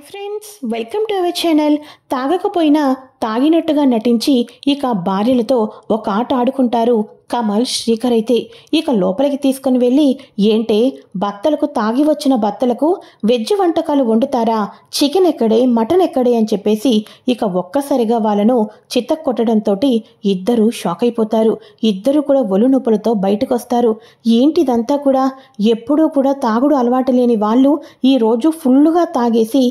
Friends, welcome to our channel. తాగకపోయినా తాగినట్టుగా నటించి ఇక భార్యలతో ఒక ఆట ఆడుకుంటారు కమల్, శ్రీకర్. అయితే ఇక లోపలికి తీసుకుని వెళ్ళి, ఏంటే భర్తలకు తాగి వచ్చిన భర్తలకు వెజ్ వంటకాలు వండుతారా, చికెన్ ఎక్కడే, మటన్ ఎక్కడే అని చెప్పేసి ఇక ఒక్కసారిగా వాళ్ళను చిత్తకొట్టడంతో ఇద్దరు షాక్ అయిపోతారు. ఇద్దరు కూడా ఒళ్ళు నొప్పులతో బయటకు వస్తారు. ఏంటిదంతా కూడా, ఎప్పుడూ కూడా తాగుడు అలవాటు లేని వాళ్ళు ఈరోజు ఫుల్లుగా తాగేసి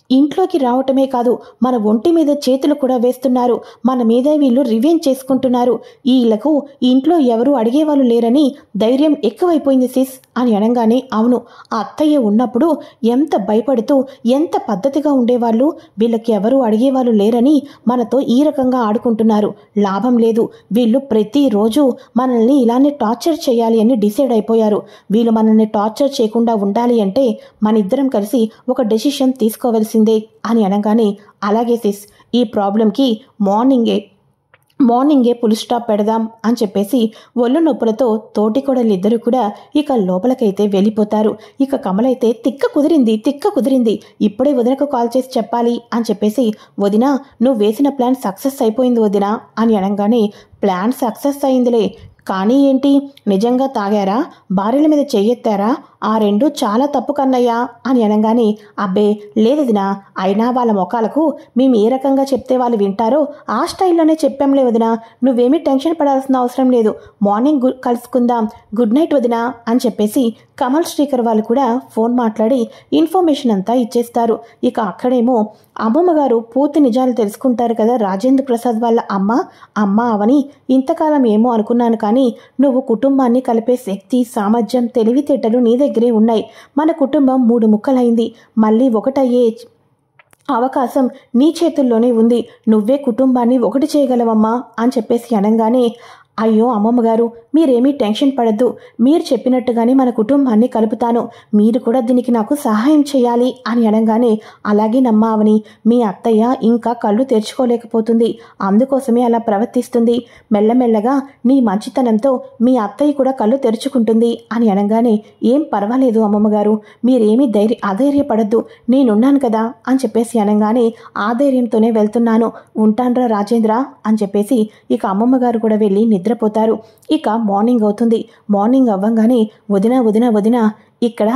ఇంట్లోకి రావటమే కాదు, మన ఒంటి మీద చేతులు కూడా వేస్తున్నారు. మన మీద వీళ్ళు రివెంజ్ చేసుకుంటున్నారు. వీళ్లకు ఇంట్లో ఎవరు అడిగేవాళ్ళు లేరని ధైర్యం ఎక్కువైపోయింది సిస్ అని అనగానే, అవును, ఆ అత్తయ్య ఉన్నప్పుడు ఎంత భయపడుతూ ఎంత పద్ధతిగా ఉండేవాళ్ళు, వీళ్ళకి ఎవరు అడిగేవాళ్ళు లేరని మనతో ఈ రకంగా ఆడుకుంటున్నారు. లాభం లేదు, వీళ్ళు ప్రతిరోజు మనల్ని ఇలానే టార్చర్ చేయాలి అని డిసైడ్ అయిపోయారు. వీళ్ళు మనల్ని టార్చర్ చేయకుండా ఉండాలి అంటే మన ఇద్దరం కలిసి ఒక డెసిషన్ తీసుకోవాల్సింది అని అనగానే, అలాగే సిస్, ఈ ప్రాబ్లంకి మార్నింగే ఫుల్ స్టాప్ పెడదాం అని చెప్పేసి ఒళ్ళు నొప్పులతో తోటికోడలిద్దరూ కూడా ఇక లోపలికైతే వెళ్ళిపోతారు. ఇక కమలైతే తిక్క కుదిరింది, ఇప్పుడే వదినకు కాల్ చేసి చెప్పాలి అని చెప్పేసి, వదినా, నువ్వు వేసిన ప్లాన్ సక్సెస్ అయిపోయింది వదినా అని అనగానే, ప్లాన్ సక్సెస్ అయిందిలే, కానీ ఏంటి, నిజంగా తాగారా, భార్యల మీద చెయ్యెత్తారా, ఆ రెండు చాలా తప్పు కన్నయ్యా అని అనగానే, అబ్బే లేదుదినా, అయినా వాళ్ళ మొఖాలకు మేము ఏ రకంగా చెప్తే వాళ్ళు వింటారో ఆ స్టైల్లోనే చెప్పాంలే వదినా, నువ్వేమీ టెన్షన్ పడాల్సిన అవసరం లేదు, మార్నింగ్ కలుసుకుందాం, గుడ్ నైట్ వదినా అని చెప్పేసి కమల్, శ్రీకర్ వాళ్ళు కూడా ఫోన్ మాట్లాడి ఇన్ఫర్మేషన్ అంతా ఇచ్చేస్తారు. ఇక అక్కడేమో అమ్మమ్మ గారు పూర్తి నిజాలు తెలుసుకుంటారు కదా. రాజేంద్ర ప్రసాద్ వాళ్ళ అమ్మ అవని, ఇంతకాలం ఏమో అనుకున్నాను, కానీ నువ్వు కుటుంబాన్ని కలిపే శక్తి, సామర్థ్యం, తెలివితేటలు నీ దగ్గరే ఉన్నాయి. మన కుటుంబం 3 ముక్కలైంది, మళ్ళీ ఒకటయ్యే అవకాశం నీ చేతుల్లోనే ఉంది. నువ్వే కుటుంబాన్ని ఒకటి చేయగలవమ్మా అని చెప్పేసి అనగానే, అయ్యో అమ్మమ్మ గారు, మీరేమీ టెన్షన్ పడద్దు, మీరు చెప్పినట్టుగానే మన కుటుంబాన్ని కలుపుతాను, మీరు కూడా దీనికి నాకు సహాయం చేయాలి అని అనగానే, అలాగే నమ్మావని, మీ అత్తయ్య ఇంకా కళ్ళు తెరుచుకోలేకపోతుంది, అందుకోసమే అలా ప్రవర్తిస్తుంది, మెల్లమెల్లగా నీ మంచితనంతో మీ అత్తయ్య కూడా కళ్ళు తెరుచుకుంటుంది అని అనగానే, ఏం పర్వాలేదు అమ్మమ్మ గారు, మీరేమీ అధైర్యపడద్దు, నేనున్నాను కదా అని చెప్పేసి అనగానే, ఆ ధైర్యంతోనే వెళ్తున్నాను, ఉంటాన్రా రాజేంద్ర అని చెప్పేసి ఇక అమ్మమ్మ గారు కూడా వెళ్ళి నిద్రపోతారు. ఇక మార్నింగ్ అవుతుంది. మార్నింగ్ అవ్వంగానే, వదిన ఇక్కడ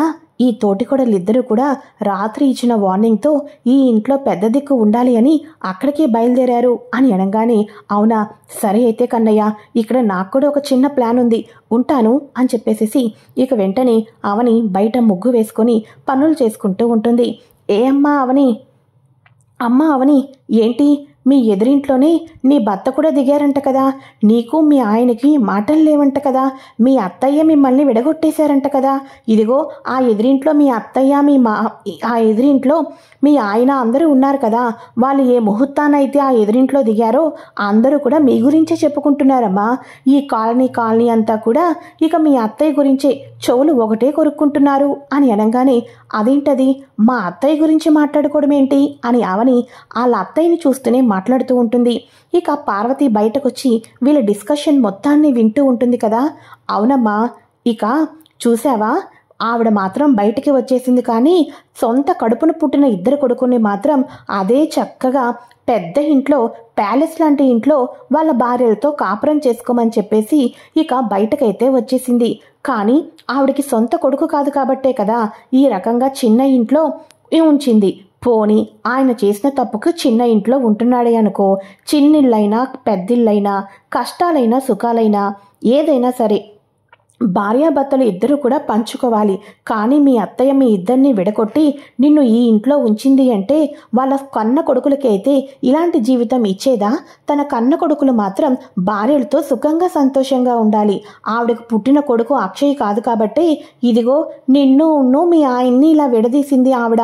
ఈ తోటికోడలిద్దరూ కూడా రాత్రి ఇచ్చిన వార్నింగ్తో ఈ ఇంట్లో పెద్ద దిక్కు ఉండాలి అని అక్కడికే బయలుదేరారు అని అనగానే, అవునా, సరే అయితే కన్నయ్య, ఇక్కడ నాకు కూడా ఒక చిన్న ప్లాన్ ఉంది, ఉంటాను అని చెప్పేసి ఇక వెంటనే అవని బయట ముగ్గు వేసుకొని పనులు చేసుకుంటూ ఉంటుంది. అమ్మా అవని, ఏంటి, మీ ఎదురింట్లోనే నీ భర్త కూడా దిగారంట కదా, నీకు మీ ఆయనకి మాటలు లేవంట కదా, మీ అత్తయ్య మిమ్మల్ని విడగొట్టేశారంట కదా, ఇదిగో ఆ ఎదురింట్లో మీ అత్తయ్య ఆ ఎదురింట్లో మీ ఆయన అందరూ ఉన్నారు కదా, వాళ్ళు ఏ ముహూర్తానైతే ఆ ఎదురింట్లో దిగారో అందరూ కూడా మీ గురించే చెప్పుకుంటున్నారమ్మా. ఈ కాలనీ అంతా కూడా ఇక మీ అత్తయ్య గురించే చెవులు ఒకటే కొరుక్కుంటున్నారు అని అనగానే, అదేంటది, మా అత్తయ్య గురించి మాట్లాడుకోవడం ఏంటి అని అవని వాళ్ళ అత్తయ్యని చూస్తూనే మాట్లాడుతూ ఉంటుంది. ఇక పార్వతి బయటకొచ్చి వీళ్ళ డిస్కషన్ మొత్తాన్ని వింటూ ఉంటుంది కదా. అవునమ్మా, ఇక చూసావా, ఆవిడ మాత్రం బయటికి వచ్చేసింది, కానీ సొంత కడుపున పుట్టిన ఇద్దరు కొడుకుని మాత్రం అదే చక్కగా పెద్ద ఇంట్లో, ప్యాలెస్ లాంటి ఇంట్లో వాళ్ళ భార్యలతో కాపురం చేసుకోమని చెప్పేసి ఇక బయటకైతే వచ్చేసింది. కానీ ఆవిడకి సొంత కొడుకు కాదు కాబట్టే కదా ఈ రకంగా చిన్న ఇంట్లో ఉంచింది. పోని ఆయన చేసిన తప్పుకు చిన్న ఇంట్లో ఉంటున్నాడే అనుకో, చిన్నిళ్ళైనా పెద్దిళ్ళైనా, కష్టాలైనా సుఖాలైనా ఏదైనా సరే భార్యాభర్తలు ఇద్దరూ కూడా పంచుకోవాలి. కానీ మీ అత్తయ్య మీ ఇద్దరిని విడగొట్టి నిన్ను ఈ ఇంట్లో ఉంచింది అంటే వాళ్ళ కన్న కొడుకులకి అయితే ఇలాంటి జీవితం ఇచ్చేదా? తన కన్న కొడుకులు మాత్రం భార్యలతో సుఖంగా సంతోషంగా ఉండాలి. ఆవిడకు పుట్టిన కొడుకు అక్షయ్ కాదు కాబట్టి ఇదిగో నిన్ను మీ ఆయన్ని ఇలా విడదీసింది ఆవిడ.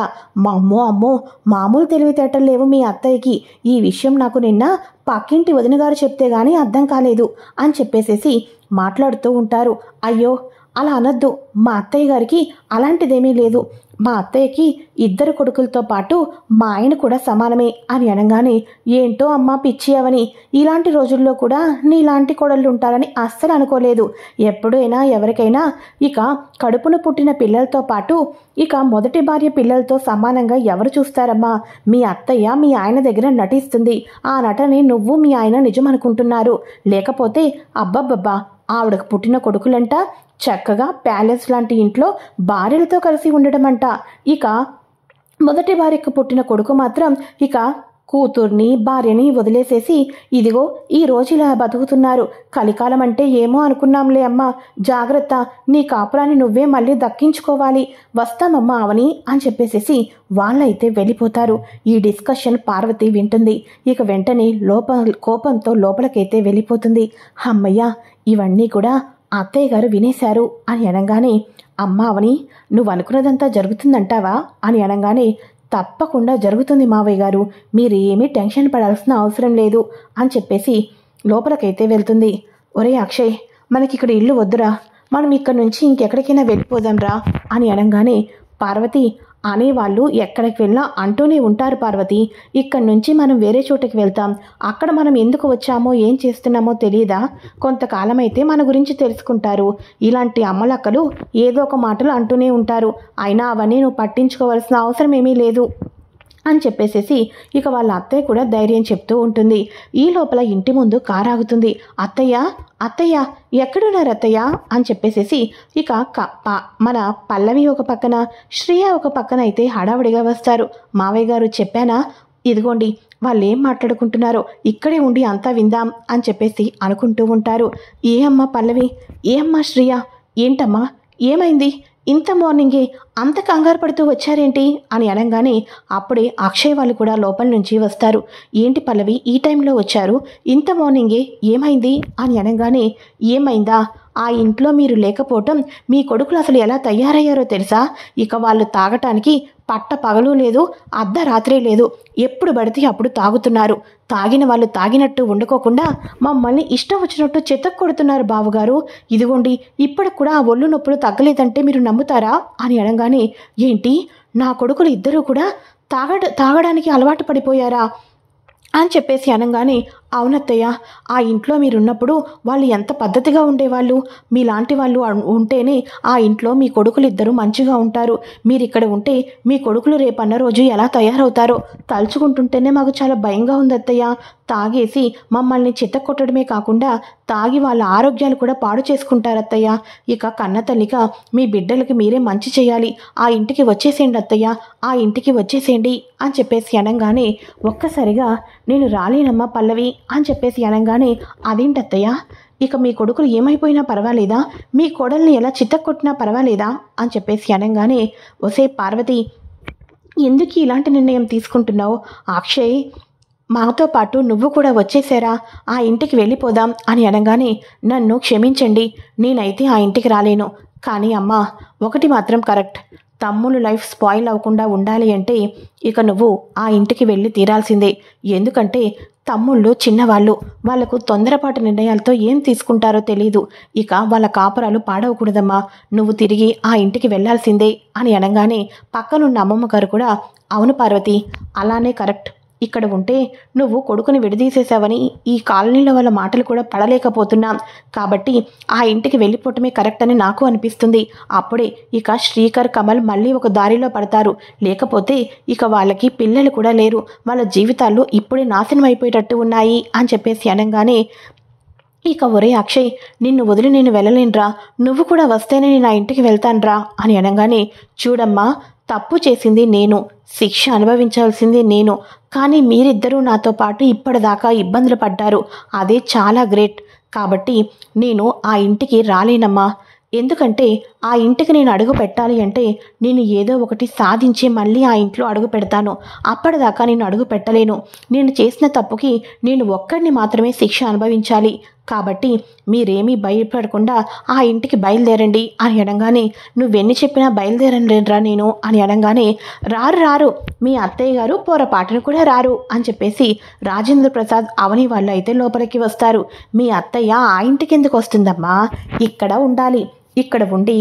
అమ్మో, మామూలు తెలివితేటలు లేవు మీ అత్తయ్యకి. ఈ విషయం నాకు నిన్న పక్కింటి వదినగారు చెప్తే గానీ అర్థం కాలేదు అని చెప్పేసేసి మాట్లాడుతూ ఉంటారు. అయ్యో, అలా అనొద్దు. మా అత్తయ్య గారికి అలాంటిదేమీ లేదు. మా అత్తయ్యకి 2 కొడుకులతో పాటు మా ఆయన కూడా సమానమే అని అనగానే, ఏంటో అమ్మా పిచ్చి అవని, ఇలాంటి రోజుల్లో కూడా నీలాంటి కోడళ్ళు ఉంటారని అస్సలు అనుకోలేదు. ఎప్పుడైనా ఎవరికైనా ఇక కడుపున పుట్టిన పిల్లలతో పాటు ఇక మొదటి భార్య పిల్లలతో సమానంగా ఎవరు చూస్తారమ్మా? మీ అత్తయ్య మీ ఆయన దగ్గర నటిస్తుంది. ఆ నటని నువ్వు మీ ఆయన నిజం అనుకుంటున్నారు. లేకపోతే అబ్బబ్బబ్బా, ఆవిడకు పుట్టిన కొడుకులంట చక్కగా ప్యాలెస్ లాంటి ఇంట్లో భార్యలతో కలిసి ఉండడమంట. ఇక మొదటి భార్యకు పుట్టిన కొడుకు మాత్రం ఇక కూతుర్ని భార్యని వదిలేసేసి ఇదిగో ఈ రోజు ఇలా బతుకుతున్నారు. కలికాలం అంటే ఏమో అనుకున్నాంలే అమ్మా, జాగ్రత్త, నీ కాపురాన్ని నువ్వే మళ్ళీ దక్కించుకోవాలి. వస్తామమ్మా అవని అని చెప్పేసేసి వాళ్ళైతే వెళ్ళిపోతారు. ఈ డిస్కషన్ పార్వతి వింటుంది. ఇక వెంటనే కోపంతో లోపలికైతే వెళ్ళిపోతుంది. అమ్మయ్య, ఇవన్నీ కూడా అత్తయ్య గారు వినేశారు అని అనగానే, అమ్మ అవని, నువ్వు అనుకున్నదంతా జరుగుతుందంటావా అని అనగానే, తప్పకుండా జరుగుతుంది మావయ్య గారు, మీరేమీ టెన్షన్ పడాల్సిన అవసరం లేదు అని చెప్పేసి లోపలికైతే వెళ్తుంది. ఒరే అక్షయ్, మనకిక్కడ ఇల్లు వద్దురా, మనం ఇక్కడ నుంచి ఇంకెక్కడికైనా వెళ్ళిపోదాంరా అని అనగానే, పార్వతి, అనేవాళ్ళు ఎక్కడికి వెళ్ళినా అంటూనే ఉంటారు పార్వతి. ఇక్కడి నుంచి మనం వేరే చోటుకి వెళ్తాం. అక్కడ మనం ఎందుకు వచ్చామో ఏం చేస్తున్నామో తెలియదా? కొంతకాలం అయితే మన గురించి తెలుసుకుంటారు. ఇలాంటి అమ్మలక్కలు ఏదో ఒక మాటలు అంటూనే ఉంటారు. అయినా అవన్నీ నువ్వు పట్టించుకోవాల్సిన అవసరం ఏమీ లేదు అని చెప్పేసేసి ఇక వాళ్ళ అత్తయ్య కూడా ధైర్యం చెప్తూ ఉంటుంది. ఈ లోపల ఇంటి ముందు కారు ఆగుతుంది. అత్తయ్య, అత్తయ్య, ఎక్కడున్నారు అత్తయ్య అని చెప్పేసేసి ఇక మన పల్లవి ఒక పక్కన, శ్రేయ ఒక పక్కన అయితే హడావుడిగా వస్తారు. మావయ్య గారు చెప్పానా, ఇదిగోండి వాళ్ళు ఏం మాట్లాడుకుంటున్నారో ఇక్కడే ఉండి అంతా విందాం అని చెప్పేసి అనుకుంటూ ఉంటారు. ఏ అమ్మా పల్లవి, ఏ అమ్మా శ్రేయ, ఏంటమ్మా ఏమైంది? ఇంత మార్నింగే అంత కంగారు పడుతూ వచ్చారేంటి అని అనగానే అప్పుడే అక్షయ్ వాళ్ళు కూడా లోపల నుంచి వస్తారు. ఏంటి పల్లవి ఈ టైంలో వచ్చారు? ఇంత మార్నింగే ఏమైంది అని అనగానే, ఏమైందా, ఆ ఇంట్లో మీరు లేకపోవటం మీ కొడుకులు అసలు ఎలా తయారయ్యారో తెలుసా? ఇక వాళ్ళు తాగటానికి పట్ట పగలు లేదు, అర్ధరాత్రి లేదు, ఎప్పుడు పడితే అప్పుడు తాగుతున్నారు. తాగిన వాళ్ళు తాగినట్టు వండుకోకుండా మమ్మల్ని ఇష్టం వచ్చినట్టు చెత్తకు కొడుతున్నారు బావగారు. ఇదిగోండి ఇప్పటికి కూడా ఆ ఒళ్ళు నొప్పులు తగ్గలేదంటే మీరు నమ్ముతారా అని అనగానే, ఏంటి నా కొడుకులు ఇద్దరూ కూడా తాగడానికి అలవాటు పడిపోయారా అని చెప్పేసి అనగానే, అవునత్తయ్య, ఆ ఇంట్లో మీరున్నప్పుడు వాళ్ళు ఎంత పద్ధతిగా ఉండేవాళ్ళు. మీలాంటి వాళ్ళు ఉంటేనే ఆ ఇంట్లో మీ కొడుకులు ఇద్దరు మంచిగా ఉంటారు. మీరు ఇక్కడ ఉంటే మీ కొడుకులు రేపన్న రోజు ఎలా తయారవుతారో తలుచుకుంటుంటేనే మాకు చాలా భయంగా ఉంది అత్తయ్య. తాగేసి మమ్మల్ని చిత్తకొట్టడమే కాకుండా తాగి వాళ్ళ ఆరోగ్యాలు కూడా పాడు చేసుకుంటారు అత్తయ్య. ఇక కన్న తల్లిగా మీ బిడ్డలకి మీరే మంచి చేయాలి. ఆ ఇంటికి వచ్చేసేయండి అత్తయ్య, ఆ ఇంటికి వచ్చేసేయండి అని చెప్పేసి అనగానే, ఒక్కసారిగా నేను రాలేనమ్మా పల్లవి అని చెప్పేసి అనగానే, అదేంటత్తయ్య, ఇక మీ కొడుకులు ఏమైపోయినా పర్వాలేదా? మీ కోడల్ని ఎలా చిత్తకొట్టినా పర్వాలేదా అని చెప్పేసి అనగానే, ఒసే పార్వతి, ఎందుకు ఇలాంటి నిర్ణయం తీసుకుంటున్నావు? అక్షయ్ మాతో పాటు నువ్వు కూడా వచ్చేసారా, ఆ ఇంటికి వెళ్ళిపోదాం అని అనగానే, నన్ను క్షమించండి, నేనైతే ఆ ఇంటికి రాలేను. కానీ అమ్మా, ఒకటి మాత్రం కరెక్ట్, తమ్ముళ్ళు లైఫ్ స్పాయిల్ అవ్వకుండా ఉండాలి అంటే ఇక నువ్వు ఆ ఇంటికి వెళ్ళి తీరాల్సిందే. ఎందుకంటే తమ్ముళ్ళు చిన్నవాళ్ళు, వాళ్లకు తొందరపాటు నిర్ణయాలతో ఏం తీసుకుంటారో తెలీదు. ఇక వాళ్ళ కాపురాలు పాడవకూడదమ్మా, నువ్వు తిరిగి ఆ ఇంటికి వెళ్లాల్సిందే అని అనగానే పక్కనున్న అమ్మమ్మ గారు కూడా, అవును పార్వతి, అలానే కరెక్ట్, ఇక్కడ ఉంటే నువ్వు కొడుకుని విడదీసేసావని ఈ కాలనీలో వాళ్ళ మాటలు కూడా పడలేకపోతున్నాం. కాబట్టి ఆ ఇంటికి వెళ్ళిపోవటమే కరెక్ట్ అని నాకు అనిపిస్తుంది. అప్పుడే ఇక శ్రీకర్ కమల్ మళ్ళీ ఒక దారిలో పడతారు. లేకపోతే ఇక వాళ్ళకి పిల్లలు కూడా లేరు. వాళ్ళ జీవితాలు ఇప్పుడే నాశనం అయిపోయేటట్టు ఉన్నాయి అని చెప్పేసి అనగానే, ఇక ఒరే అక్షయ్, నిన్ను వదిలి నేను వెళ్ళలేనురా, నువ్వు కూడా వస్తేనే నేను ఆ ఇంటికి వెళ్తానురా అని అనగానే, చూడమ్మా, తప్పు చేసింది నేను, శిక్ష అనుభవించాల్సింది నేను, కానీ మీరిద్దరూ నాతో పాటు ఇప్పటిదాకా ఇబ్బందులు పడ్డారు, అదే చాలా గ్రేట్. కాబట్టి నేను ఆ ఇంటికి రాలేనమ్మా. ఎందుకంటే ఆ ఇంటికి నేను అడుగు పెట్టాలి అంటే నేను ఏదో ఒకటి సాధించి మళ్ళీ ఆ ఇంట్లో అడుగు పెడతాను. అప్పటిదాకా నేను అడుగు పెట్టలేను. నేను చేసిన తప్పుకి నేను ఒక్కడిని మాత్రమే శిక్ష అనుభవించాలి. కాబట్టి మీరేమీ భయపడకుండా ఆ ఇంటికి బయలుదేరండి అని అనగానే, నువ్వెన్ని చెప్పినా బయలుదేరలేనురా నేను అని అనగానే, రారు మీ అత్తయ్య గారు పొరపాటును కూడా రారు అని చెప్పేసి రాజేంద్ర ప్రసాద్ అవని వాళ్ళు అయితే లోపలికి వస్తారు. మీ అత్తయ్య ఆ ఇంటికి ఎందుకు వస్తుందమ్మా, ఇక్కడ ఉండాలి. ఇక్కడ ఉండి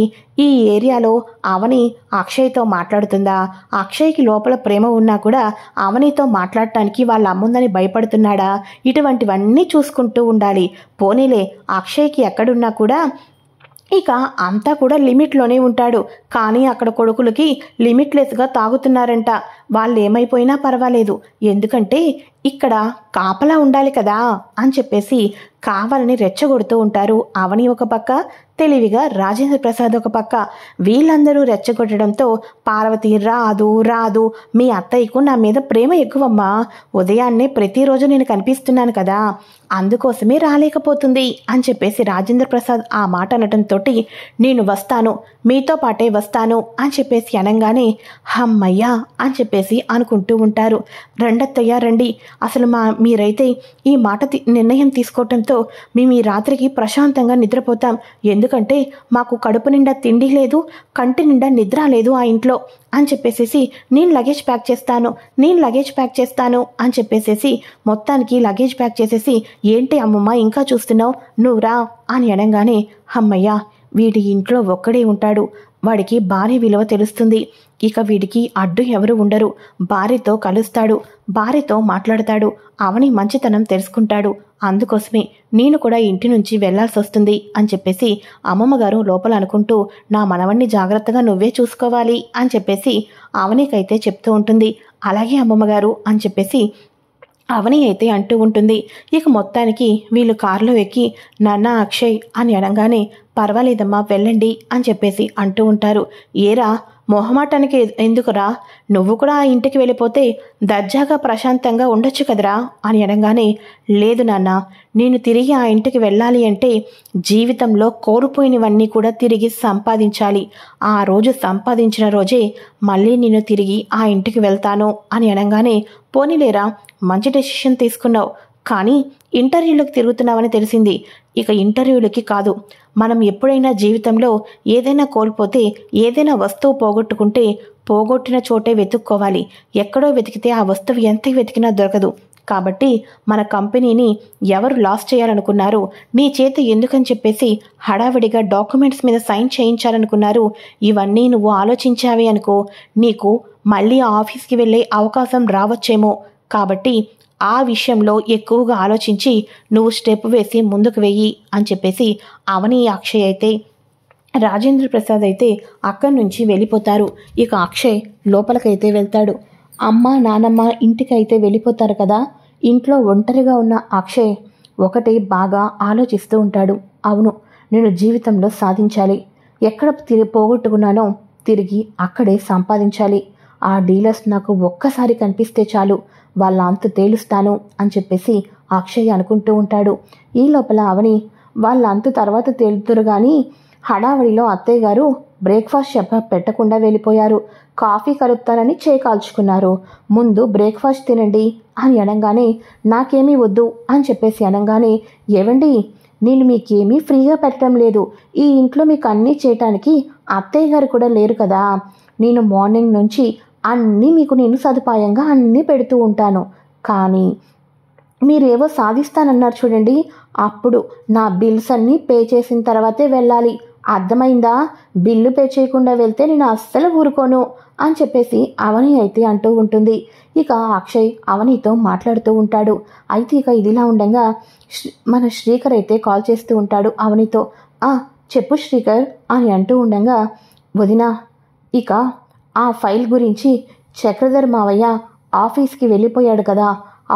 ఈ ఏరియాలో అవని అక్షయ్తో మాట్లాడుతుందా, అక్షయ్కి లోపల ప్రేమ ఉన్నా కూడా అవనితో మాట్లాడటానికి వాళ్ళ అమ్ముందని భయపడుతున్నాడా, ఇటువంటివన్నీ చూసుకుంటూ ఉండాలి. పోనీలే అక్షయ్కి ఎక్కడున్నా కూడా ఇక అంతా కూడా లిమిట్లోనే ఉంటాడు. కానీ అక్కడ కొడుకులకి లిమిట్లెస్గా తాగుతున్నారంట. వాళ్ళు ఏమైపోయినా పర్వాలేదు, ఎందుకంటే ఇక్కడ కాపలా ఉండాలి కదా అని చెప్పేసి కావాలని రెచ్చగొడుతూ ఉంటారు. అవని ఒక పక్క, తెలివిగా రాజేంద్ర ప్రసాద్ ఒక పక్క. వీళ్ళందరూ రెచ్చగొట్టడంతో పార్వతి రాదు రాదు, మీ అత్తయ్యకు నా మీద ప్రేమ ఎక్కువమ్మా, ఉదయాన్నే ప్రతిరోజు నేను కనిపిస్తున్నాను కదా, అందుకోసమే రాలేకపోతుంది అని చెప్పేసి రాజేంద్ర ప్రసాద్ ఆ మాట అనటంతో నేను వస్తాను, మీతో పాటే వస్తాను అని చెప్పేసి అనగానే హమ్మయ్యా అని చెప్పేసి అనుకుంటూ ఉంటారు. రండత్తయ్య రండి, అసలు మీరైతే ఈ మాట నిర్ణయం తీసుకోవటంతో మేము ఈ రాత్రికి ప్రశాంతంగా నిద్రపోతాం. ఎందుకంటే మాకు కడుపు నిండా తిండి లేదు, కంటి నిండా నిద్ర లేదు ఆ ఇంట్లో అని చెప్పేసేసి నేను లగేజ్ ప్యాక్ చేస్తాను అని చెప్పేసేసి మొత్తానికి లగేజ్ ప్యాక్ చేసేసి ఏంటి అమ్మమ్మ ఇంకా చూస్తున్నావు, నువ్వు రా అని అనగానే అమ్మయ్య వీడి ఇంట్లో ఒక్కడే ఉంటాడు, వాడికి భార్య విలువ తెలుస్తుంది, ఇక వీడికి అడ్డు ఎవరు ఉండరు, భార్యతో కలుస్తాడు, భార్యతో మాట్లాడతాడు, అవని మంచితనం తెలుసుకుంటాడు, అందుకోసమే నేను కూడా ఇంటి నుంచి వెళ్లాల్సి వస్తుంది అని చెప్పేసి అమ్మమ్మగారు లోపల అనుకుంటూ నా మనవణ్ణి జాగ్రత్తగా నువ్వే చూసుకోవాలి అని చెప్పేసి అవనికైతే చెప్తూ ఉంటుంది. అలాగే అమ్మమ్మగారు అని చెప్పేసి అవని అయితే అంటూ ఉంటుంది. ఇక మొత్తానికి వీళ్ళు కారులో ఎక్కి నాన్న అక్షయ్ అని అనగానే పర్వాలేదమ్మా వెళ్ళండి అని చెప్పేసి అంటూ ఉంటారు. ఏరా మొహమాటానికి ఎందుకురా, నువ్వు కూడా ఆ ఇంటికి వెళ్ళిపోతే దర్జాగా ప్రశాంతంగా ఉండొచ్చు కదరా అని అనగానే లేదు నాన్న, నేను తిరిగి ఆ ఇంటికి వెళ్ళాలి అంటే జీవితంలో కోల్పోయినవన్నీ కూడా తిరిగి సంపాదించాలి, ఆ రోజు సంపాదించిన రోజే మళ్ళీ నేను తిరిగి ఆ ఇంటికి వెళ్తాను అని అనగానే పోనీలేరా మంచి డెసిషన్ తీసుకున్నావు, కానీ ఇంటర్వ్యూలకు తిరుగుతున్నావని తెలిసింది, ఇక ఇంటర్వ్యూలకి కాదు, మనం ఎప్పుడైనా జీవితంలో ఏదైనా కోల్పోతే ఏదైనా వస్తువు పోగొట్టుకుంటే పోగొట్టిన చోటే వెతుక్కోవాలి, ఎక్కడో వెతికితే ఆ వస్తువు ఎంత వెతికినా దొరకదు, కాబట్టి మన కంపెనీని ఎవరు లాస్ చేయాలనుకున్నారు, నీ చేత ఎందుకని చెప్పేసి హడావిడిగా డాక్యుమెంట్స్ మీద సైన్ చేయించాలనుకున్నారు, ఇవన్నీ నువ్వు ఆలోచించావే అనుకో నీకు మళ్ళీ ఆఫీస్కి వెళ్ళే అవకాశం రావచ్చేమో, కాబట్టి ఆ విషయంలో ఎక్కువగా ఆలోచించి నువ్వు స్టెప్ వేసి ముందుకు వెయ్యి అని చెప్పేసి అవని అక్షయ్ అయితే రాజేంద్ర ప్రసాద్ అయితే అక్కడి నుంచి వెళ్ళిపోతారు. ఇక అక్షయ్ లోపలికైతే వెళ్తాడు. అమ్మ నానమ్మ ఇంటికైతే వెళ్ళిపోతారు కదా, ఇంట్లో ఒంటరిగా ఉన్న అక్షయ్ ఒకటి బాగా ఆలోచిస్తూ ఉంటాడు. అవును, నేను జీవితంలో సాధించాలి, ఎక్కడ పోగొట్టుకున్నానో తిరిగి అక్కడే సంపాదించాలి, ఆ డీలర్స్ నాకు ఒక్కసారి కనిపిస్తే చాలు, వాళ్ళ అంతు తేలుస్తాను అని చెప్పేసి అక్షయ్ అనుకుంటూ ఉంటాడు. ఈ లోపల అవని వాళ్ళ అంతు తర్వాత తేలుతురు కానీ హడావడిలో అత్తయ్య గారు బ్రేక్ఫాస్ట్ పెట్టకుండా వెళ్ళిపోయారు, కాఫీ కలుపుతానని చేయి కాల్చుకున్నారు, ముందు బ్రేక్ఫాస్ట్ తినండి అని అనగానే నాకేమీ వద్దు అని చెప్పేసి అనగానే ఏవండి నేను మీకేమీ ఫ్రీగా పెట్టడం లేదు, ఈ ఇంట్లో మీకు అన్నీ చేయటానికి అత్తయ్య గారు కూడా లేరు కదా, నేను మార్నింగ్ నుంచి అన్నీ మీకు నేను సదుపాయంగా అన్నీ పెడుతూ ఉంటాను, కానీ మీరేవో సాధిస్తానన్నారు చూడండి, అప్పుడు నా బిల్స్ అన్నీ పే చేసిన తర్వాతే వెళ్ళాలి, అర్థమైందా, బిల్లు పే చేయకుండా వెళ్తే నేను అస్సలు ఊరుకోను అని చెప్పేసి అవని అయితే అంటూ ఉంటుంది. ఇక అక్షయ్ అవనితో మాట్లాడుతూ ఉంటాడు. అయితే ఇక ఇదిలా ఉండగా మన శ్రీకర్ అయితే కాల్ చేస్తూ ఉంటాడు అవనితో. చెప్పు శ్రీకర్ అని అంటూ ఉండగా వదినా ఇక ఆ ఫైల్ గురించి చక్రధర్ మావయ్య ఆఫీస్కి వెళ్ళిపోయాడు కదా,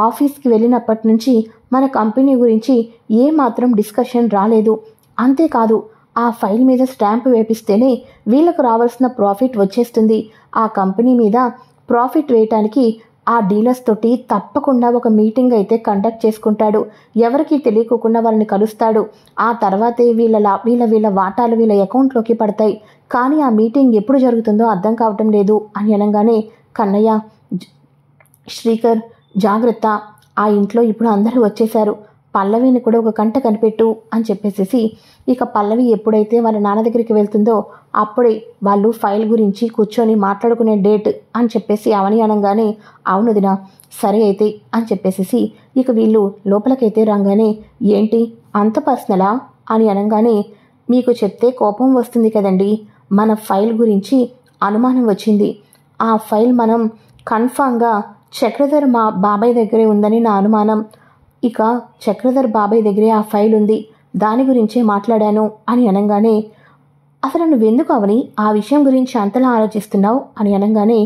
ఆఫీస్కి వెళ్ళినప్పటి నుంచి మన కంపెనీ గురించి ఏమాత్రం డిస్కషన్ రాలేదు, అంతేకాదు ఆ ఫైల్ మీద స్టాంపు వేపిస్తేనే వీళ్ళకు రావాల్సిన ప్రాఫిట్ వచ్చేస్తుంది, ఆ కంపెనీ మీద ప్రాఫిట్ వేయటానికి ఆ డీలర్స్ తోటి తప్పకుండా ఒక మీటింగ్ అయితే కండక్ట్ చేసుకుంటాడు, ఎవరికి తెలియకుండా వాళ్ళని కలుస్తాడు, ఆ తర్వాతే వీళ్ళ వాటాలు వీళ్ళ అకౌంట్లోకి పడతాయి, కానీ ఆ మీటింగ్ ఎప్పుడు జరుగుతుందో అర్థం కావటం లేదు అని అనగానే కన్నయ్య శ్రీకర్ జాగ్రత్త, ఆ ఇంట్లో ఇప్పుడు అందరూ వచ్చేశారు, పల్లవిని కూడా ఒక కంట కనిపెట్టు అని చెప్పేసి ఇక పల్లవి ఎప్పుడైతే వాళ్ళ నాన్న దగ్గరికి వెళ్తుందో అప్పుడే వాళ్ళు ఫైల్ గురించి కూర్చొని మాట్లాడుకునే డేట్ అని చెప్పేసి అవని అనగానే అవునుదినా సరే అయితే అని చెప్పేసి ఇక వీళ్ళు లోపలికైతే రాగానే ఏంటి అంత పర్సనలా అని అనగానే మీకు చెప్తే కోపం వస్తుంది కదండి. మన ఫైల్ గురించి అనుమానం వచ్చింది. ఆ ఫైల్ మనం కన్ఫామ్గా చక్రధర్ మా బాబాయ్ దగ్గరే ఉందని నా అనుమానం. ఇక చక్రధర్ బాబాయ్ దగ్గరే ఆ ఫైల్ ఉంది, దాని గురించే మాట్లాడాను అని అనగానే, అసలు నువ్వెందుకు అవని ఆ విషయం గురించి అంతలా ఆలోచిస్తున్నావు అని అనగానే,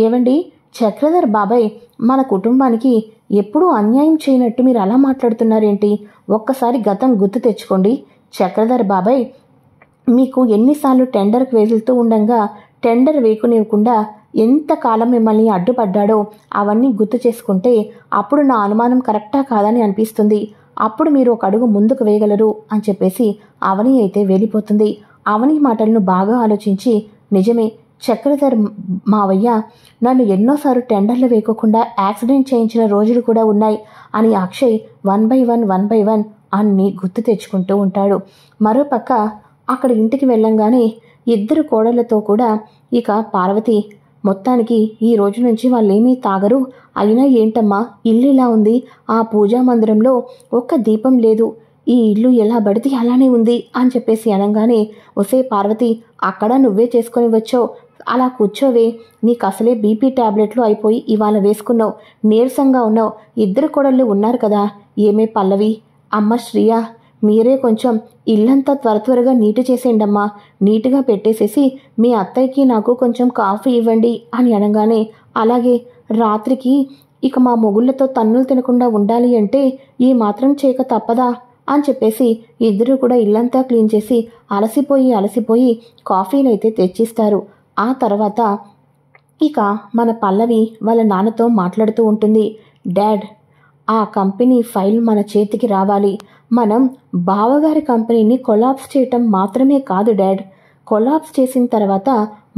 ఏవండి, చక్రధర్ బాబాయ్ మన కుటుంబానికి ఎప్పుడూ అన్యాయం చేయనట్టు మీరు అలా మాట్లాడుతున్నారేంటి? ఒక్కసారి గతం గుర్తు తెచ్చుకోండి. చక్రధర్ బాబాయ్ మీకు ఎన్నిసార్లు టెండర్కి వెళ్తూ ఉండగా టెండర్ వేయకునివ్వకుండా ఎంతకాలం మిమ్మల్ని అడ్డుపడ్డాడో అవన్నీ గుర్తు చేసుకుంటే అప్పుడు నా అనుమానం కరెక్టా కాదని అనిపిస్తుంది. అప్పుడు మీరు ఒక అడుగు ముందుకు వేయగలరు అని చెప్పేసి అవని అయితే వెళ్ళిపోతుంది. అవని మాటలను బాగా ఆలోచించి, నిజమే, చక్రధర్ మావయ్య నన్ను ఎన్నోసార్లు టెండర్లు వేయకుండా యాక్సిడెంట్ చేయించిన రోజులు కూడా ఉన్నాయి అని అక్షయ్ 1 by 1 అన్నీ గుర్తు తెచ్చుకుంటూ ఉంటాడు. మరోపక్క అక్కడ ఇంటికి వెళ్ళంగానే ఇద్దరు కోడళ్లతో కూడా ఇక పార్వతి, మొత్తానికి ఈ రోజు నుంచి వాళ్ళేమీ తాగరు. అయినా ఏంటమ్మా ఇల్లు ఇలా ఉంది, ఆ పూజా మందిరంలో ఒక్క దీపం లేదు, ఈ ఇల్లు ఎలా పడితే అలానే ఉంది అని చెప్పేసి అనగానే, ఒసే పార్వతి, అక్కడ నువ్వే చేసుకొని వచ్చావు, అలా కూర్చోవే, నీకు అసలే బీపీ టాబ్లెట్లు అయిపోయి ఇవాళ వేసుకున్నావు, నీరసంగా ఉన్నావు, ఇద్దరు కోడళ్ళు ఉన్నారు కదా, ఏమే పల్లవి, అమ్మ శ్రియ, మీరే కొంచెం ఇల్లంతా త్వరగా నీటు చేసేయండమ్మా, నీట్గా పెట్టేసేసి మీ అత్తయ్యకి నాకు కొంచెం కాఫీ ఇవ్వండి అని అనగానే, అలాగే, రాత్రికి ఇక మా మొగుళ్ళతో తన్నులు తినకుండా ఉండాలి అంటే ఈ మాత్రం చేయక తప్పదా అని చెప్పేసి ఇద్దరు కూడా ఇల్లంతా క్లీన్ చేసి అలసిపోయి కాఫీలైతే తెచ్చిస్తారు. ఆ తర్వాత ఇక మన పల్లవి వాళ్ళ నాన్నతో మాట్లాడుతూ ఉంటుంది. డాడ్, ఆ కంపెనీ ఫైల్ మన చేతికి రావాలి. మనం బావగారి కంపెనీని కొలాప్స్ చేయటం మాత్రమే కాదు డాడ్, కొలాప్స్ చేసిన తర్వాత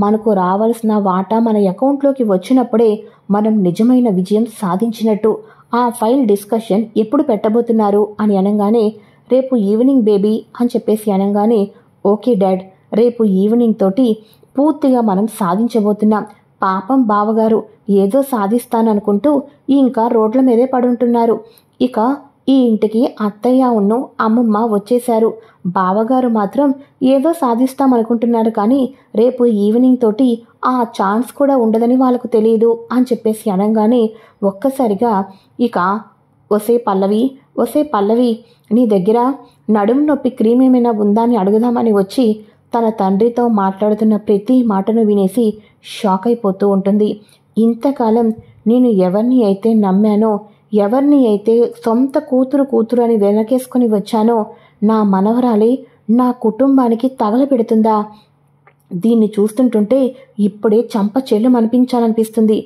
మనకు రావాల్సిన వాటా మన అకౌంట్లోకి వచ్చినప్పుడే మనం నిజమైన విజయం సాధించినట్టు. ఆ ఫైల్ డిస్కషన్ ఎప్పుడు పెట్టబోతున్నారు అని అనగానే, రేపు ఈవినింగ్ బేబీ అని చెప్పేసి అనగానే, ఓకే డాడ్, రేపు ఈవినింగ్ తోటి పూర్తిగా మనం సాధించబోతున్నాం. పాపం బావగారు ఏదో సాధిస్తాననుకుంటూ ఇంకా రోడ్ల మీదే పడుంటున్నారు. ఇక ఈ ఇంటికి అత్తయ్య ఉన్ను అమ్మమ్మ వచ్చేశారు. బావగారు మాత్రం ఏదో సాధిస్తామనుకుంటున్నారు, కానీ రేపు ఈవినింగ్ తోటి ఆ ఛాన్స్ కూడా ఉండదని వాళ్ళకు తెలియదు అని చెప్పేసి అనగానే, ఒక్కసారిగా ఇక ఒసే పల్లవి, నీ దగ్గర నడుము నొప్పి క్రీమ్ ఏమైనా ఉందా అని అడుగుదామని వచ్చి తన తండ్రితో మాట్లాడుతున్న ప్రతి మాటను వినేసి షాక్ అయిపోతూ ఉంటుంది. ఇంతకాలం నేను ఎవరిని అయితే నమ్మానో, ఎవరిని అయితే సొంత కూతురు అని వెనకేసుకొని వచ్చానో, నా మనవరాలే నా కుటుంబానికి తగలపెడుతుందా? దీన్ని చూస్తుంటుంటే ఇప్పుడే చంప చెల్లుమనిపించాలనిపిస్తుంది.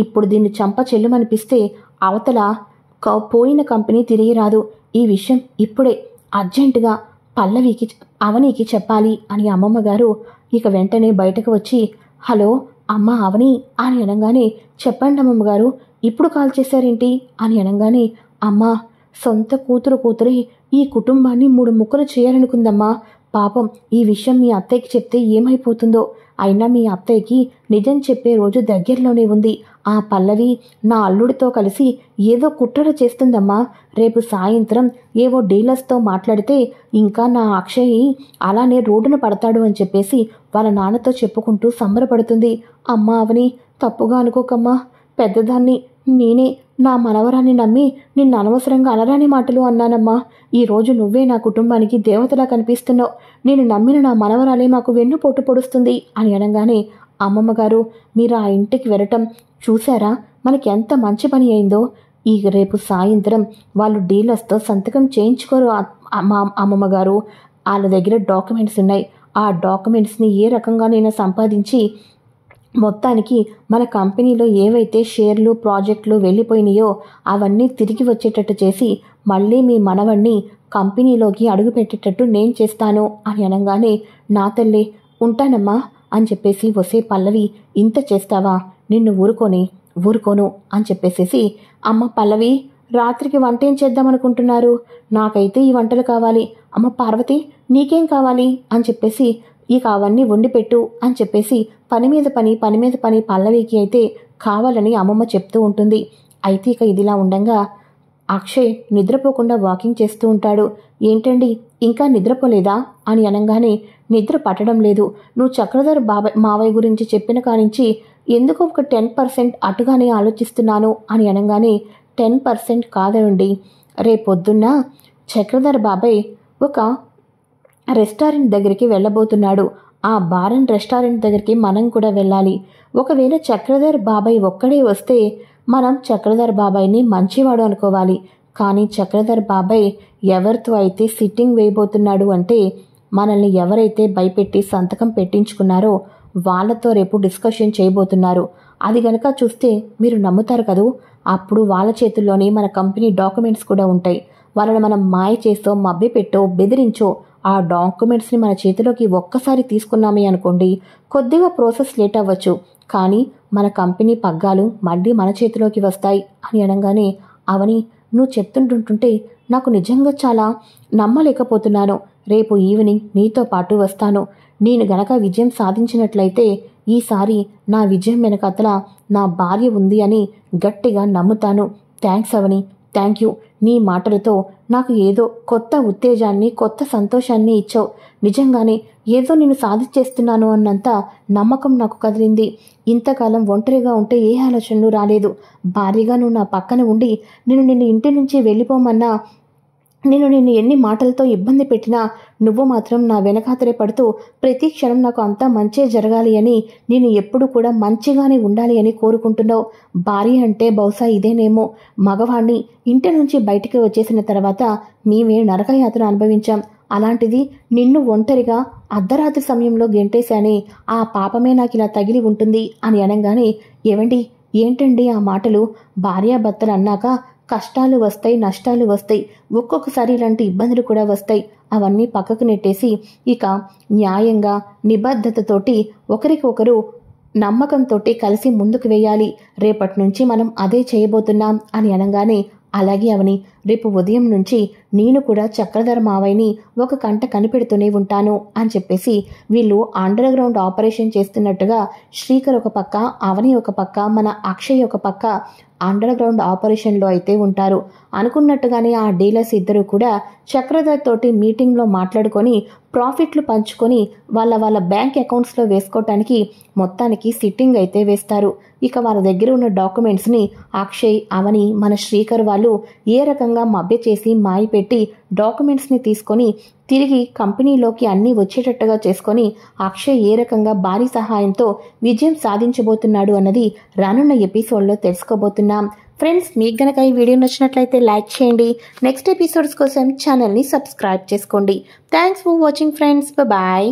ఇప్పుడు దీన్ని చంప చెల్లుమనిపిస్తే అవతల పోయిన కంపెనీ తిరిగి రాదు. ఈ విషయం ఇప్పుడే అర్జెంటుగా అవనికి చెప్పాలి అని అమ్మమ్మ గారు ఇక వెంటనే బయటకు వచ్చి, హలో అమ్మ అవని అని అనగానే, చెప్పండి అమ్మమ్మ గారు, ఇప్పుడు కాల్ చేశారేంటి అని అనగానే, అమ్మా, సొంత కూతురే ఈ కుటుంబాన్ని 3 ముక్కలు చేయాలనుకుందమ్మా. పాపం ఈ విషయం మీ అత్తయ్యకి చెప్తే ఏమైపోతుందో. అయినా మీ అత్తయ్యకి నిజం చెప్పే రోజు దగ్గరలోనే ఉంది. ఆ పల్లవి నా అల్లుడితో కలిసి ఏదో కుట్రలు చేస్తుందమ్మా. రేపు సాయంత్రం ఏవో డీలర్స్తో మాట్లాడితే ఇంకా నా అక్షయ్ అలానే రోడ్డున పడతాడు అని చెప్పేసి వాళ్ళ నాన్నతో చెప్పుకుంటూ సంబరపడుతుంది. అమ్మా అవని, తప్పుగా అనుకోకమ్మా, పెద్దదాన్ని నేనే నా మనవరాన్ని నమ్మి నిన్ను అనవసరంగా అలరాని మాటలు అన్నానమ్మా. ఈరోజు నువ్వే నా కుటుంబానికి దేవతలా కనిపిస్తున్నావు. నేను నమ్మిన నా మనవరాలే మాకు వెన్నుపోటు పొడుస్తుంది అని అనగానే, అమ్మమ్మ గారు, మీరు ఆ ఇంటికి వెళ్ళటం చూసారా? మనకి ఎంత మంచి పని అయిందో. ఈ రేపు సాయంత్రం వాళ్ళు డీలర్స్తో సంతకం చేయించుకోరు అమ్మమ్మ గారు. వాళ్ళ దగ్గర డాక్యుమెంట్స్ ఉన్నాయి. ఆ డాక్యుమెంట్స్ని ఏ రకంగానైనా సంపాదించి మొత్తానికి మన కంపెనీలో ఏవైతే షేర్లు ప్రాజెక్టులు వెళ్ళిపోయినాయో అవన్నీ తిరిగి వచ్చేటట్టు చేసి మళ్ళీ మీ మనవణ్ణి కంపెనీలోకి అడుగుపెట్టేటట్టు నేను చేస్తాను అని అనగానే, నా తల్లి ఉంటానమ్మా అని చెప్పేసి, వసే పల్లవి, ఇంత చేస్తావా, నిన్ను ఊరుకోను అని చెప్పేసేసి, అమ్మ పల్లవి, రాత్రికి వంట ఏం చేద్దామనుకుంటున్నారు? నాకైతే ఈ వంటలు కావాలి. అమ్మ పార్వతి, నీకేం కావాలి అని చెప్పేసి, ఇక అవన్నీ వండి పెట్టు అని చెప్పేసి పని మీద పని పల్లవికి అయితే కావాలని అమ్మమ్మ చెప్తూ ఉంటుంది. అయితే ఇక ఇదిలా ఉండగా అక్షయ్ నిద్రపోకుండా వాకింగ్ చేస్తూ ఉంటాడు. ఏంటండి ఇంకా నిద్రపోలేదా అని అనగానే, నిద్ర పట్టడం లేదు. నువ్వు చక్రధర్ మావయ్య గురించి చెప్పిన కానించి ఎందుకు ఒక 10% అటుగానే ఆలోచిస్తున్నాను అని అనగానే, 10% కాదండి, రేపొద్దున్న చక్రధర్ బాబాయ్ ఒక రెస్టారెంట్ దగ్గరికి వెళ్ళబోతున్నాడు. ఆ బార్ అండ్ రెస్టారెంట్ దగ్గరికి మనం కూడా వెళ్ళాలి. ఒకవేళ చక్రధర్ బాబాయ్ ఒక్కడే వస్తే మనం చక్రధర్ బాబాయ్ని మంచివాడు అనుకోవాలి. కానీ చక్రధర్ బాబాయ్ ఎవరితో అయితే సిట్టింగ్ వేయబోతున్నాడు అంటే, మనల్ని ఎవరైతే భయపెట్టి సంతకం పెట్టించుకున్నారో వాళ్ళతో రేపు డిస్కషన్ చేయబోతున్నారు. అది గనక చూస్తే మీరు నమ్ముతారు కదూ. అప్పుడు వాళ్ళ చేతుల్లోనే మన కంపెనీ డాక్యుమెంట్స్ కూడా ఉంటాయి. వాళ్ళని మనం మాయ చేసో, మభ్యపెట్టో, బెదిరించో ఆ డాక్యుమెంట్స్ని మన చేతిలోకి ఒక్కసారి తీసుకున్నామే అనుకోండి, కొద్దిగా ప్రాసెస్ లేట్ అవ్వచ్చు, కానీ మన కంపెనీ పగ్గాలు మళ్ళీ మన చేతిలోకి వస్తాయి అని అనగానే, అవని నువ్వు చెప్తుంటుంటే నాకు నిజంగా చాలా నమ్మలేకపోతున్నాను. రేపు ఈవినింగ్ నీతో పాటు వస్తాను. నేను గనక విజయం సాధించినట్లయితే ఈసారి నా విజయం వెనకతల నా భార్య ఉంది అని గట్టిగా నమ్ముతాను. Thanks Avani, thank you. నీ మాటలతో నాకు ఏదో కొత్త ఉత్తేజాన్ని, కొత్త సంతోషాన్ని ఇచ్చావు. నిజంగానే ఏదో నేను సాధించేస్తున్నాను అన్నంత నమ్మకం నాకు కదిలింది. ఇంతకాలం ఒంటరిగా ఉంటే ఏ ఆలోచనలు రాలేదు. భారీగా నువ్వు నా పక్కన ఉండి నిన్ను ఇంటి నుంచి వెళ్ళిపోమన్నా, నేను నిన్ను ఎన్ని మాటలతో ఇబ్బంది పెట్టినా నువ్వు మాత్రం నా వెనకాతరే పడుతూ ప్రతి క్షణం నాకు అంతా మంచే జరగాలి అని, నేను ఎప్పుడు కూడా మంచిగానే ఉండాలి అని కోరుకుంటున్నావు. భార్య అంటే బహుశా ఇదేనేమో. మగవాణ్ణి ఇంటి నుంచి బయటికి వచ్చేసిన తర్వాత మేమే నరకయాతన అనుభవించాం. అలాంటిది నిన్ను ఒంటరిగా అర్ధరాత్రి సమయంలో గెంటేశానే, ఆ పాపమే నాకు ఇలా తగిలి ఉంటుంది అని అనగానే, ఏవండి ఏంటండి ఆ మాటలు? భార్యాభర్తలు అన్నాక కష్టాలు వస్తాయి, నష్టాలు వస్తాయి, ఒక్కొక్కసారి ఇలాంటి ఇబ్బందులు కూడా వస్తాయి. అవన్నీ పక్కకు నెట్టేసి ఇక న్యాయంగా నిబద్ధతతోటి ఒకరికొకరు నమ్మకంతో కలిసి ముందుకు వేయాలి. రేపటి నుంచి మనం అదే చేయబోతున్నాం అని అనగానే, అలాగే అవని, రేపు ఉదయం నుంచి నేను కూడా చక్రధర్ మావయ్యని ఒక కంట కనిపెడుతూనే ఉంటాను అని చెప్పేసి వీళ్ళు అండర్ గ్రౌండ్ ఆపరేషన్ చేస్తున్నట్టుగా శ్రీకర్ ఒక పక్క, అవని ఒక పక్క, మన అక్షయ్ ఒక పక్క అండర్ గ్రౌండ్ ఆపరేషన్లో అయితే ఉంటారు. అనుకున్నట్టుగానే ఆ డీలర్స్ ఇద్దరు కూడా చక్రధర్ తోటి మీటింగ్లో మాట్లాడుకొని ప్రాఫిట్లు పంచుకొని వాళ్ళ బ్యాంక్ అకౌంట్స్లో వేసుకోవటానికి మొత్తానికి సిట్టింగ్ అయితే వేస్తారు. ఇక వాళ్ళ దగ్గర ఉన్న డాక్యుమెంట్స్ని అక్షయ్, అవని, మన శ్రీకర్ వాళ్ళు ఏ రకంగా మభ్య చేసి మాయపెట్టి డాక్యుమెంట్స్ని తీసుకొని తిరిగి కంపెనీలోకి అన్నీ వచ్చేటట్టుగా చేసుకొని అక్షయ్ ఏ రకంగా భారీ సహాయంతో విజయం సాధించబోతున్నాడు అన్నది రానున్న ఎపిసోడ్లో తెలుసుకోబోతున్నాం. ఫ్రెండ్స్, మీకు గనక ఈ వీడియో నచ్చినట్లయితే లైక్ చేయండి. నెక్స్ట్ ఎపిసోడ్స్ కోసం ఛానల్ని సబ్స్క్రైబ్ చేసుకోండి. Thanks for watching friends. Bye.